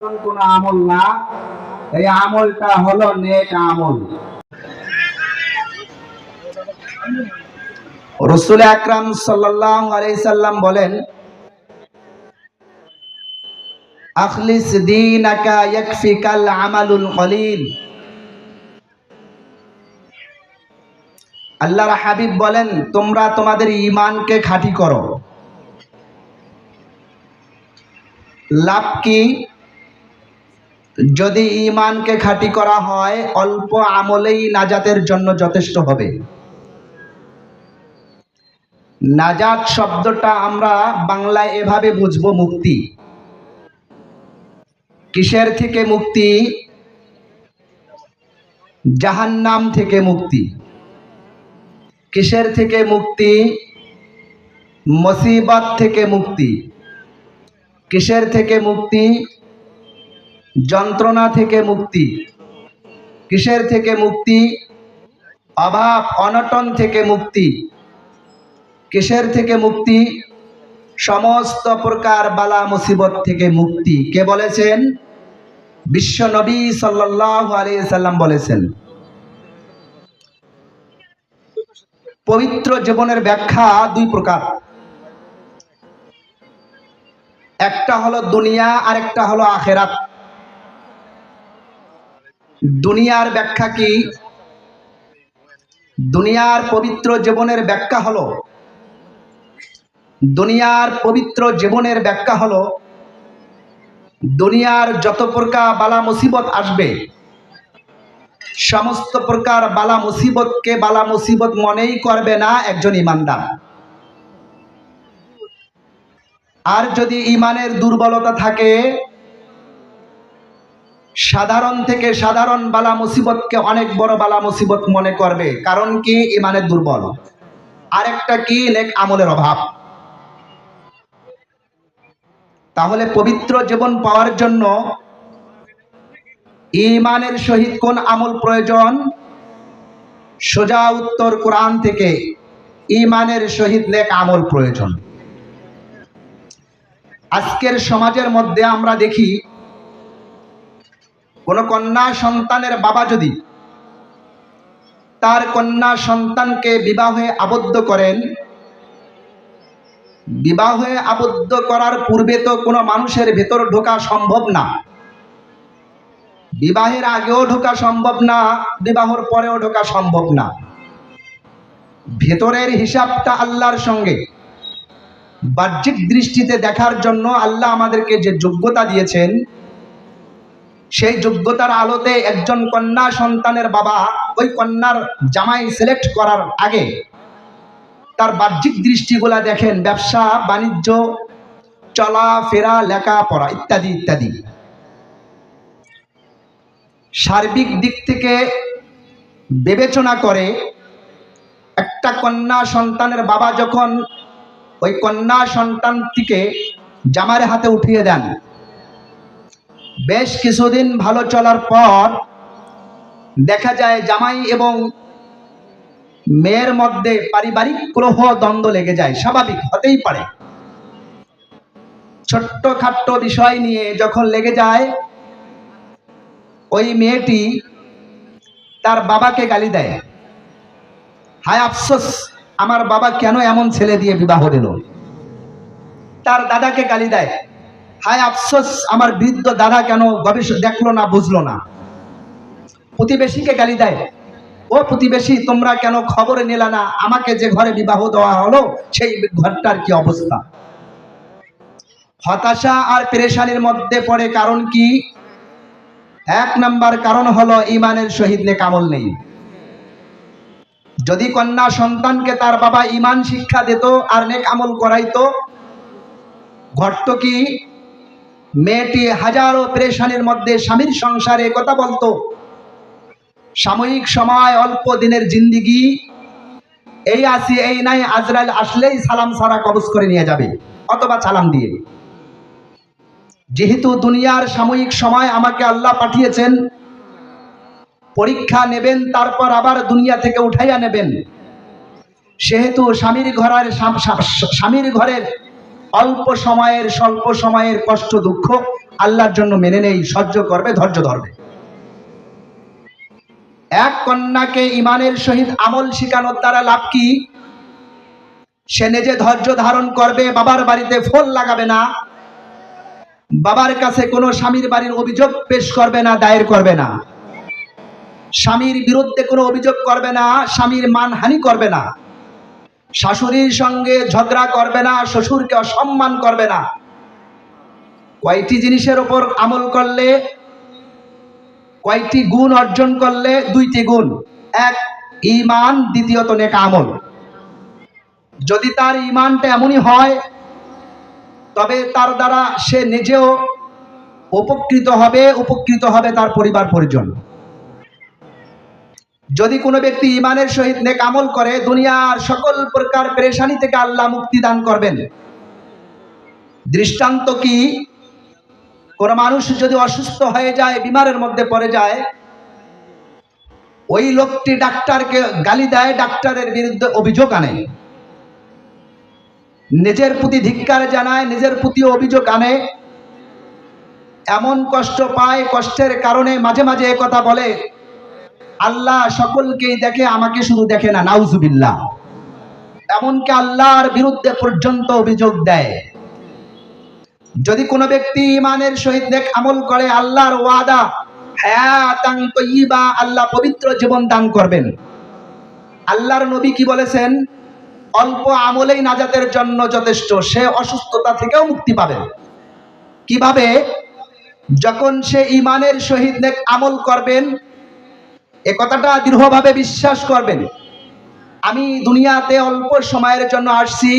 কোন আমল না, এই আমলটা হলো নেক আমল। রাসূল আকরাম সাল্লাল্লাহু আলাইহি সাল্লাম বলেন, আখলিস দীনাকা ইয়াকফিকাল আমালুল কলিল। আল্লাহর হাবিব বলেন, তোমরা তোমাদের ঈমানকে খাঁটি করো। লাভ কি? যদি ঈমানকে খাঁটি করা হয়, অল্প আমলেই নাজাতের জন্য যথেষ্ট হবে। নাজাত শব্দটা আমরা বাংলায় এভাবে বুঝবো, মুক্তি। কিসের থেকে মুক্তি? জাহান্নাম থেকে মুক্তি। কিসের থেকে মুক্তি? মুসিবত থেকে মুক্তি। কিসের থেকে মুক্তি? যন্ত্রণা থেকে মুক্তি। কিসের থেকে মুক্তি? অভাব অনটন থেকে মুক্তি। কিসের থেকে মুক্তি? সমস্ত প্রকার বালা মুসিবত থেকে মুক্তি। কে বলেছেন? বিশ্ব নবী সাল্লাল্লাহু আলাইহি সাল্লাম বলেছেন। পবিত্র জীবনের ব্যাখ্যা দুই প্রকার, একটা হলো দুনিয়া আর একটা হলো আখিরাত। দুনিয়ার ব্যাখ্যা কি? দুনিয়ার পবিত্র জীবনের ব্যাখ্যা হলো, দুনিয়ার পবিত্র জীবনের ব্যাখ্যা হলো, দুনিয়ার যত প্রকার বালা মুসিবত আসবে, সমস্ত প্রকার বালা মুসিবতকে বালা মুসিবত মনেই করবে না একজন ঈমানদার। আর যদি ঈমানের দুর্বলতা থাকে, সাধারণ থেকে সাধারণ বালা মুসিবতকে অনেক বড় বালা মুসিবত মনে করবে। কারণ কি? ঈমানের দুর্বল। আরেকটা কি? নেক আমলের অভাব। তাহলে পবিত্র জীবন পাওয়ার জন্য ঈমানের সহিত কোন আমল প্রয়োজন? সোজা উত্তর কোরআন থেকে, ঈমানের সহিত নেক আমল প্রয়োজন। আজকের সমাজের মধ্যে আমরা দেখি, কোন কন্যা সন্তানের বাবা যদি তার কন্যা সন্তানকে বিবাহে আবদ্ধ করেন, বিবাহে আবদ্ধ করার পূর্বে তো কোনো মানুষের ভেতর ঢোকা সম্ভব না, বিবাহের আগেও ঢোকা সম্ভব না, বিবাহের পরেও ঢোকা সম্ভব না। ভেতরের হিসাবটা আল্লাহর সঙ্গে বাহ্যিক দৃষ্টিতে দেখার জন্য আল্লাহ আমাদেরকে যে যোগ্যতা দিয়েছেন, সেই যোগ্যতার আলোতে একজন কন্যা সন্তানের বাবা ওই কন্যার জামাই সিলেক্ট করার আগে তার বাহ্যিক দৃষ্টিগুলা দেখেন, ব্যবসা বাণিজ্য, চলাফেরা, লেখাপড়া ইত্যাদি ইত্যাদি। সার্বিক দিক থেকে বিবেচনা করে একটা কন্যা সন্তানের বাবা যখন ওই কন্যা সন্তানটিকে জামাইয়ের হাতে উঠিয়ে দেন, বেশ কিছুদিন ভালো চলার পর দেখা যায় জামাই এবং মেয়ের মধ্যে পারিবারিক কলহ দ্বন্দ্ব লেগে যায়। স্বাভাবিক, হতেই পারে। ছোট্ট খাট্ট বিষয় নিয়ে যখন লেগে যায়, ওই মেয়েটি তার বাবাকে গালি দেয়, হায় আফসোস, আমার বাবা কেন এমন ছেলে দিয়ে বিবাহ দিল। তার দাদাকে গালি দেয়, হায় আফসোস, আমার বৃদ্ধ দাদা কেন গবেষণা দেখলো না, বুঝলো না। প্রতিবেশীকে গালি দেয়, ও প্রতিবেশী, তোমরা কেন খবরে নিলা না, আমাকে যে ঘরে বিবাহ দেওয়া হলো সেই ঘরটার কি অবস্থা। হতাশা আর পেরেশানির মধ্যে পড়ে। কারণ কি? এক নাম্বার কারণ হলো ঈমানের সহিত নেক আমল নেই। যদি কন্যা সন্তানকে তার বাবা ঈমান শিক্ষা দিত আর নেক আমল করাইতো, ঘটত কি? মেয়েটি হাজারো পেরেশানির মধ্যে স্বামীর সংসারে কথা বলতো, সাময়িক সময়, অল্প দিনের জিন্দিগি, এই আসি এই নাই, আজরাইল আসলেই সালাম সারা কবজ করে নিয়ে যাবে, অথবা সালাম দিয়ে। যেহেতু দুনিয়ার সাময়িক সময় আমাকে আল্লাহ পাঠিয়েছেন, পরীক্ষা নেবেন, তারপর আবার দুনিয়া থেকে উঠাইয়া নেবেন, সেহেতু স্বামীর ঘরের অল্প সময়ের স্বল্প সময়ের কষ্ট দুঃখ আল্লাহর জন্য মেনে নেই, সহ্য করবে, ধৈর্য ধরবে। এক কন্যাকে ইমানের সহিত আমল শিখানোর দ্বারা লাভ কি? সে নিজে ধৈর্য ধারণ করবে, বাবার বাড়িতে ফোন লাগাবে না, বাবার কাছে কোনো স্বামীর বাড়ির অভিযোগ পেশ করবে না, দায়ের করবে না, স্বামীর বিরুদ্ধে কোনো অভিযোগ করবে না, স্বামীর মানহানি করবে না, শাশুড়ির সঙ্গে ঝগড়া করবে না, শ্বশুরকে অসম্মান করবে না। কয়টি জিনিসের উপর আমল করলে, কয়টি গুণ অর্জন করলে? দুইটি গুণ। এক, ঈমান, দ্বিতীয়ত নেক আমল। যদি তার ঈমানটা এমনই হয় তবে তার দ্বারা সে নিজেও উপকৃত হবে তার পরিবার পরিজন। যদি কোনো ব্যক্তি ঈমানের সহিত নেক আমল করে, দুনিয়ার সকল প্রকার পেরেশানি থেকে আল্লাহ মুক্তি দান করবেন। দৃষ্টান্ত কি? কোন মানুষ যদি অসুস্থ হয়ে যায়, বিমারের মধ্যে পড়ে যায়, ওই লোকটি ডাক্তারকে গালি দেয়, ডাক্তারের বিরুদ্ধে অভিযোগ আনে, নিজের প্রতি ধিক্কার জানায়, নিজের প্রতি অভিযোগ আনে, এমন কষ্ট পায়, কষ্টের কারণে মাঝে মাঝে একথা বলে, আল্লাহ সকলকেই দেখে, আমাকে শুধু দেখে না, নাউজুবিল্লাহ। এমনকি আল্লাহর বিরুদ্ধে পর্যন্ত অভিযোগ দেয়। যদি কোনো ব্যক্তি ঈমানের সহিত নেক আমল করে, আল্লাহর ওয়াদা হায়াতান তাইয়্যিবা, আল্লাহ পবিত্র জীবন দান করবেন। আল্লাহর নবী কি বলেছেন? অল্প আমলেই নাজাতের জন্য যথেষ্ট, সে অসুস্থতা থেকেও মুক্তি পাবে। কিভাবে? যখন সে ঈমানের সহিত নেক আমল করবেন, এ কথাটা দৃঢ়ভাবে বিশ্বাস করবেন, আমি দুনিয়াতে অল্প সময়ের জন্য আসছি,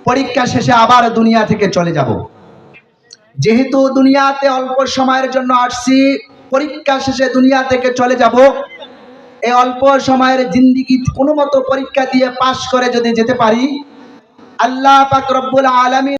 পরীক্ষা শেষে আবার দুনিয়া থেকে চলে যাব। যেহেতু দুনিয়াতে অল্প সময়ের জন্য আসছি, পরীক্ষা শেষে দুনিয়া থেকে চলে যাব, এই অল্প সময়ের জিন্দেগি কোনো মতো পরীক্ষা দিয়ে পাশ করে যদি যেতে পারি, আল্লাহ পাক রব্বুল আলামিন